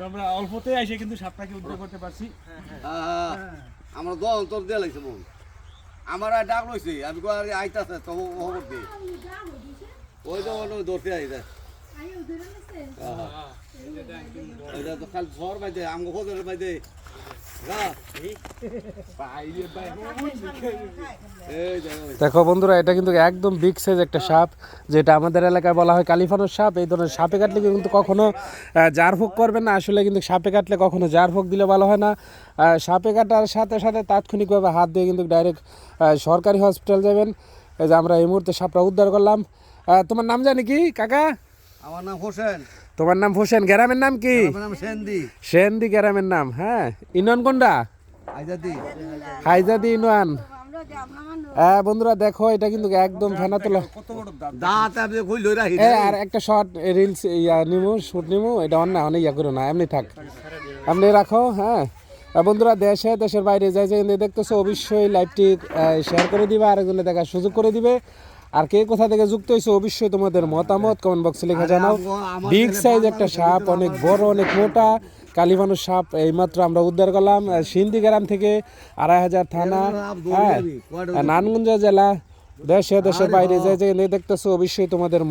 আমরা অল্পতে এসে কিন্তু সাপটাকে উদ্ধার করতে পারছি। আমরা দল অন্তর দিয়ে লাগছে বোন আমার ডাক লইছি আমি আইতাছে তো খবর দিই ওই তো ধরতে আইতা এটা তো খালি ঝড় বাইদে আমগো খোঁজের বাইদে দেখো বন্ধুরা, এটা কিন্তু একদম বিগ সাইজ একটা সাপ, যেটা আমাদের এলাকায় বলা হয় কালিফানোর সাপ। এই ধরনের সাপে কাটলে কিন্তু কখনো জারফোক করবেন না। আসলে কিন্তু সাপে কাটলে কখনো জারফোক দিলে ভালো হয় না। সাপে কাটার সাথে সাথে তাৎক্ষণিকভাবে হাত দিয়ে কিন্তু ডাইরেক্ট সরকারি হসপিটাল যাবেন। এই যে আমরা এই মুহূর্তে সাপটা উদ্ধার করলাম। তোমার নাম জানি কি কাকা? আমার নাম হোসেন। তোমার নাম হোসেন, গ্রামের নাম কি? সেন্দি। সেন্দি গ্রামের নাম। হ্যাঁ, ইউনিয়ন কোনটা? হাইজাদি ইউনিয়ন। হ্যাঁ বন্ধুরা দেখো, এটা কিন্তু একদম ফেনা তোলা। আর একটা শর্ট রিলস নিমু, শুট নিমু, এটা অনেক ইয়া করো না, এমনি থাক, এমনি রাখো। হ্যাঁ বন্ধুরা, দেশের বাইরে যাই যাই দেখতেছো, অবশ্যই লাইভটি শেয়ার করে দিবে, আরেকজনে দেখার সুযোগ করে দিবে। আর কে কোথা থেকে যুক্ত হয়েছে অবশ্যই তোমাদের মতামত কমেন্ট বক্সে লিখে জানাও। বিগ সাইজ একটা সাপ, অনেক বড়, অনেক মোটা কালিফানোর সাপ এইমাত্র আমরা উদ্ধার করলাম সিন্ধি গ্রাম থেকে, 2500 থানা, হ্যাঁ, নারায়ণগঞ্জ জেলা। দেশের বাইরে যাই যাই দেখতেছো, অবশ্যই তোমাদের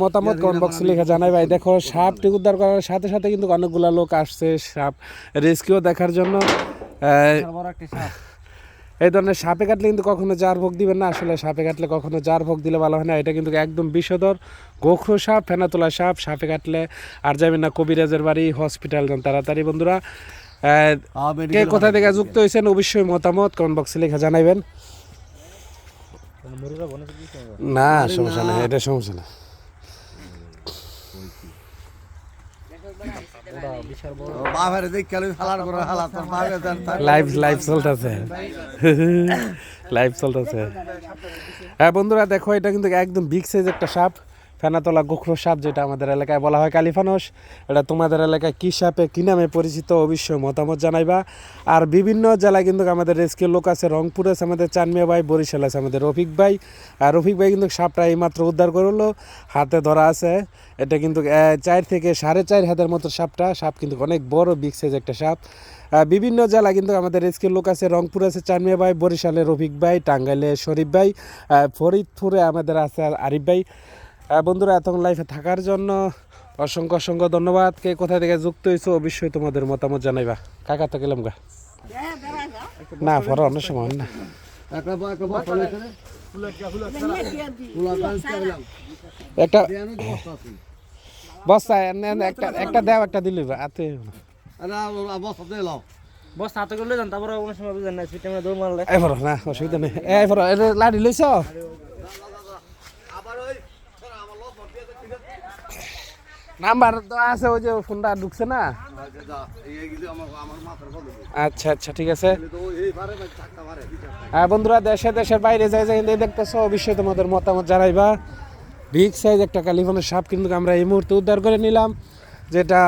মতামত কমেন্ট বক্সে লিখে জানাই ভাই। দেখো, সাপটি উদ্ধার করার সাথে সাথে কিন্তু অনেকগুলা লোক আসছে সাপ রেস্কিউ দেখার জন্য। এই ধরনের সাপে কাটলে কিন্তু কখনো জার ভোগ দিবেন না। আসলে সাপে কাটলে কখনো জার ভোগ দিলে ভালো হয় না। এটা কিন্তু একদম বিষধর গোখরো সাপ, ফেনাতোলা সাপ। সাপে কাটলে আর যাবেন না কবিরাজের বাড়ি, হসপিটাল যান তাড়াতাড়ি। বন্ধুরা, কে কোথা থেকে যুক্ত হয়েছেন অবশ্যই মতামত কমেন্ট বক্সে লেখা জানাইবেন। না সমস্যা না, এটা সমস্যা না। লাইভ চলতেছে। হ্যাঁ বন্ধুরা দেখো, এটা কিন্তু একদম বিগ সাইজ একটা সাপ, ফেনাতলা গোখরো সাপ, যেটা আমাদের এলাকায় বলা হয় কালিফানোস। এটা তোমাদের এলাকায় কী সাপে কী নামে পরিচিত অবশ্যই মতামত জানাইবা। আর বিভিন্ন জেলায় কিন্তু আমাদের রেস্কিউ লোক আছে, রংপুর আছে আমাদের চানমিয়া ভাই, বরিশাল আছে আমাদের রফিক ভাই। আর রফিক ভাই কিন্তু সাপটা এইমাত্র উদ্ধার করলো, হাতে ধরা আছে। এটা কিন্তু 4 থেকে 4.5 হাতের মতো সাপ কিন্তু অনেক বড় বিগ সাইজ একটা সাপ। বিভিন্ন জেলা কিন্তু আমাদের রেস্কিউ লোক আছে, রংপুর আছে চানমিয়া ভাই, বরিশালে রফিক ভাই, টাঙ্গাইলে শরীফ ভাই, ফরিদপুরে আমাদের আছে আরিফ ভাই। বন্ধুরা, এতক্ষণ লাইফে থাকার জন্য অসংখ্য ধন্যবাদ। কে কোথা থেকে যুক্ত হয়েছো অবশ্যই তোমাদের মতামত জানাইবা। কাকা তো গেলাম গা না, পরে অন্য সময় না। একটা বস্তা একটা দেও, একটা দিল আতে বস হাতে করলে যান, তারপরে কোনো সময় বুঝেন না সিস্টেমে দৌড় মারলে না অসুবিধা নেই। লাঠি লইছ? নাম্বার তো আছে, ওই যে ফোনটা ঢুকছে না। আচ্ছা ঠিক আছে। হ্যাঁ বন্ধুরা, দেশের বাইরে যাই যাই দেখতেছো, অবশ্যই তোমাদের মতামত জানাইবা। বিগ সাইজ একটা কালিফানোর সাপ কিন্তু আমরা এই মুহূর্তে উদ্ধার করে নিলাম, যেটা